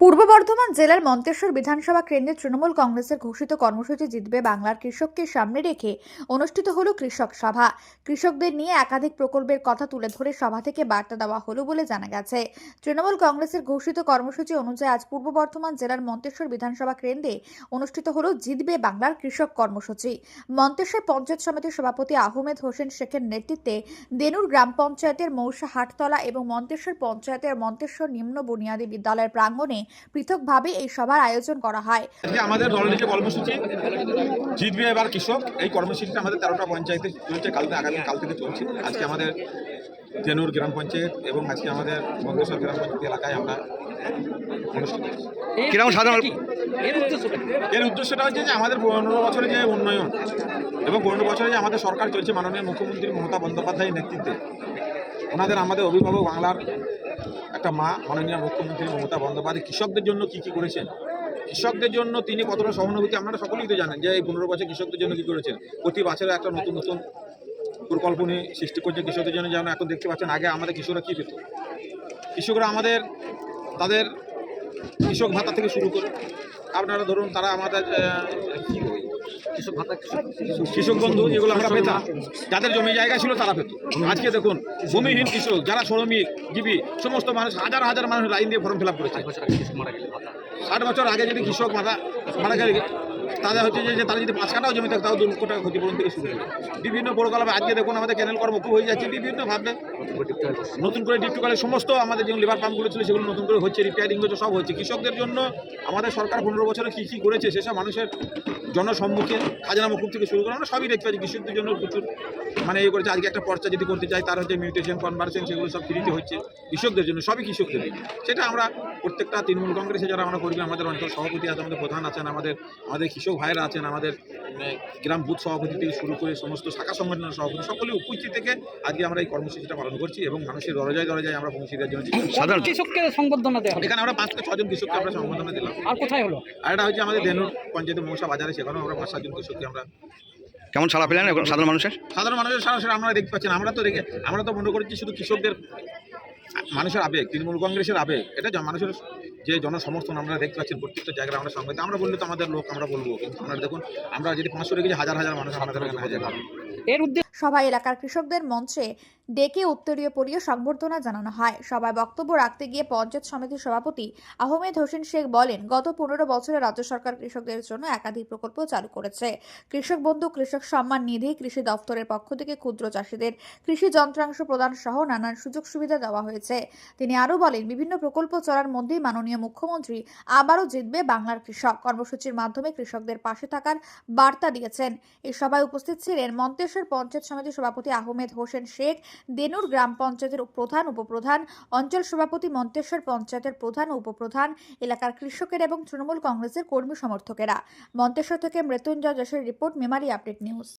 পূর্ব বর্ধমান জেলার মন্তেশ্বর বিধানসভা কেন্দ্রে তৃণমূল কংগ্রেসের ঘোষিত কর্মসূচি জিতবে বাংলার কৃষককে সামনে রেখে অনুষ্ঠিত হলো কৃষক সভা। কৃষকদের নিয়ে একাধিক প্রকল্পের কথা তুলে ধরে সভা থেকে বার্তা দেওয়া হলো বলে জানা গেছে। তৃণমূল কংগ্রেসের ঘোষিত কর্মসূচি অনুযায়ী আজ পূর্ব বর্ধমান জেলার মন্তেশ্বর বিধানসভা কেন্দ্রে অনুষ্ঠিত হলো জিতবে বাংলার কৃষক কর্মসূচি। মন্তেশ্বর পঞ্চায়েত সমিতির সভাপতি আহমেদ হোসেন শেখের নেতৃত্বে দেনুর গ্রাম পঞ্চায়েতের মৌসা হাটতলা এবং মন্তেশ্বর পঞ্চায়েতের মন্তেশ্বর নিম্ন বুনিয়াদী বিদ্যালয়ের প্রাঙ্গণে পৃথকভাবে এই সভার আয়োজন করা হয়। আজকে আমাদের দলের যে কর্মসূচি জিতবে এবার কৃষক, এই কর্মসূচিটা আমাদের 13টা পঞ্চায়েতে চলছে, কাল থেকে চলছে। আজকে আমাদের জেনুর গ্রাম পঞ্চায়েত এবং আজকে আমাদের মন্তেশ্বর গ্রাম পঞ্চায়েত এলাকায় আমরা কিরকম সাধারণ এর উদ্দেশ্যটা হচ্ছে যে আমাদের 15 বছরে যে উন্নয়ন এবং 15 বছরে যে আমাদের সরকার চলছে মাননীয় মুখ্যমন্ত্রী মমতা বন্দ্যোপাধ্যায়ের নেতৃত্বে, আমাদের অভিভাবক বাংলার একটা মা মাননীয় মুখ্যমন্ত্রী মমতা বন্দ্যোপাধ্যায় কৃষকদের জন্য কী কী করেছেন, কৃষকদের জন্য তিনি কতটা সহানুভূতি আপনারা সকলেই তো জানেন যে এই 15 বছর কৃষকদের জন্য কী করেছেন। প্রতি বছরে একটা নতুন নতুন প্রকল্প নিয়ে সৃষ্টি করছে কৃষকদের জন্য। যেমন এখন দেখতে পাচ্ছেন, আগে আমাদের কৃষকরা কী পেত, কৃষকরা আমাদের তাদের কৃষক ভাতা থেকে শুরু করে আপনারা ধরুন তারা আমাদের কৃষক বন্ধু যেগুলো আমরা পেতাম, যাদের জমি জায়গা ছিল তারা পেত। আজকে দেখুন ভূমিহীন কৃষক যারা শ্রমিকজীবী সমস্ত মানুষ, হাজার হাজার মানুষ লাইন দিয়ে ফর্ম ফিল আপ করেছে। 60 বছর আগে যদি কৃষক মারা গেলে তাদের হচ্ছে যে তারা যদি 5 কাঠাও জমি থাকে তাও 2 লক্ষ টাকা ক্ষতিপূরণ থেকে শুরু করে বিভিন্ন প্রকল্পে। আজকে দেখুন আমাদের ক্যানেল কর্মকূপ হয়ে যাচ্ছে বিভিন্নভাবে, নতুন করে ডিপ টিউবওয়েলের সমস্ত আমাদের যে লিভার পাম্পগুলো ছিল সেগুলো নতুন করে হচ্ছে, রিপেয়ারিং হচ্ছে, সব হচ্ছে। কৃষকদের জন্য আমাদের সরকার 15 বছরে কী কী করেছে সেসব মানুষের জনসম্মুখে খাজনা মকুব থেকে শুরু করে আমরা সবই দেখতে পাচ্ছি। কৃষকদের জন্য প্রচুর এ করেছে। আজকে একটা পর্চা যদি করতে চাই তার হচ্ছে মিউটেশন কনভার্সন, সেগুলো সব ফ্রিতে হচ্ছে কৃষকদের জন্য, সবই কৃষকদের জন্য। সেটা আমরা প্রত্যেকটা তৃণমূল কংগ্রেসে যারা আমরা কর্মী, আমাদের অঞ্চল সভাপতি আছে, আমাদের প্রধান আছেন, আমাদের কৃষক ভাইয়েরা আছেন, আমাদের গ্রাম বুথ সভাপতি থেকে শুরু করে সমস্ত শাখা সংগঠনের সভাপতি সকলে উপস্থিত থেকে আজকে আমরা এই কর্মসূচিটা পালন করছি এবং মানুষের দরজায় দরজায় আমরা পৌঁছে দেওয়ার জন্য সাধারণ কৃষককে সংবর্ধনা দেওয়া এখানে আমরা 5 থেকে 6 জন কৃষককে আমরা সংবর্ধনা দিলাম। আর কোথায় হলো? আর এটা হচ্ছে আমাদের ধেনুর পঞ্চায়েতের মৌসা বাজারে, সেখানেও আমরা 5-7 জন কৃষককে আমরা। কেমন সাড়া পেলেন এখন সাধারণ মানুষের সরাসরি আমরা দেখতে পাচ্ছেন। আমরা তো মনে করছি শুধু কৃষকদের মানুষের আবেগ, তৃণমূল কংগ্রেসের আবেগ, এটা মানুষের যে জনসমর্থন আমরা দেখতে পাচ্ছেন প্রত্যেকটা জায়গায়। আমরা সংবাদ আমরা বললে তো আমাদের লোক আমরা বলবো, কিন্তু আপনারা দেখুন আমরা যদি 500 রেখেছি, হাজার হাজার মানুষ আমাদের এখানে। এর উদ্দেশ্য সভায় এলাকার কৃষকদের মঞ্চে ডেকে উত্তরীয় পরিয়ে সংবর্ধনা জানানো হয়। সভায় বক্তব্য রাখতে গিয়ে পঞ্চায়েত সমিতির সভাপতি আহমেদ হোসেন শেখ বলেন, গত 15 বছরে রাজ্য সরকার কৃষকদের জন্য একাধিক প্রকল্প চালু করেছে। কৃষক বন্ধু, কৃষক সম্মান নিধি, কৃষি দফতরের পক্ষ থেকে ক্ষুদ্র চাষীদের কৃষি যন্ত্রাংশ প্রদান সহ নানান সুযোগ সুবিধা দেওয়া হয়েছে। তিনি আরও বলেন, বিভিন্ন প্রকল্প চলার মধ্যেই মাননীয় মুখ্যমন্ত্রী আবারও জিতবে বাংলার কৃষক কর্মসূচির মাধ্যমে কৃষকদের পাশে থাকার বার্তা দিয়েছেন। এই সভায় উপস্থিত ছিলেন মন্তেশ্বর পঞ্চায়েত সমিতির সভাপতি আহমেদ হোসেন শেখ, দেনুর গ্রাম পঞ্চায়েতের প্রধান, উপপ্রধান, অঞ্চল সভাপতি, মন্তেশ্বর পঞ্চায়েতের প্রধান ও উপপ্রধান, এলাকার কৃষকের এবং তৃণমূল কংগ্রেসের কর্মী সমর্থকেরা। মন্তেশ্বর থেকে মৃত্যুঞ্জয় যশের রিপোর্ট, মেমারি আপডেট নিউজ।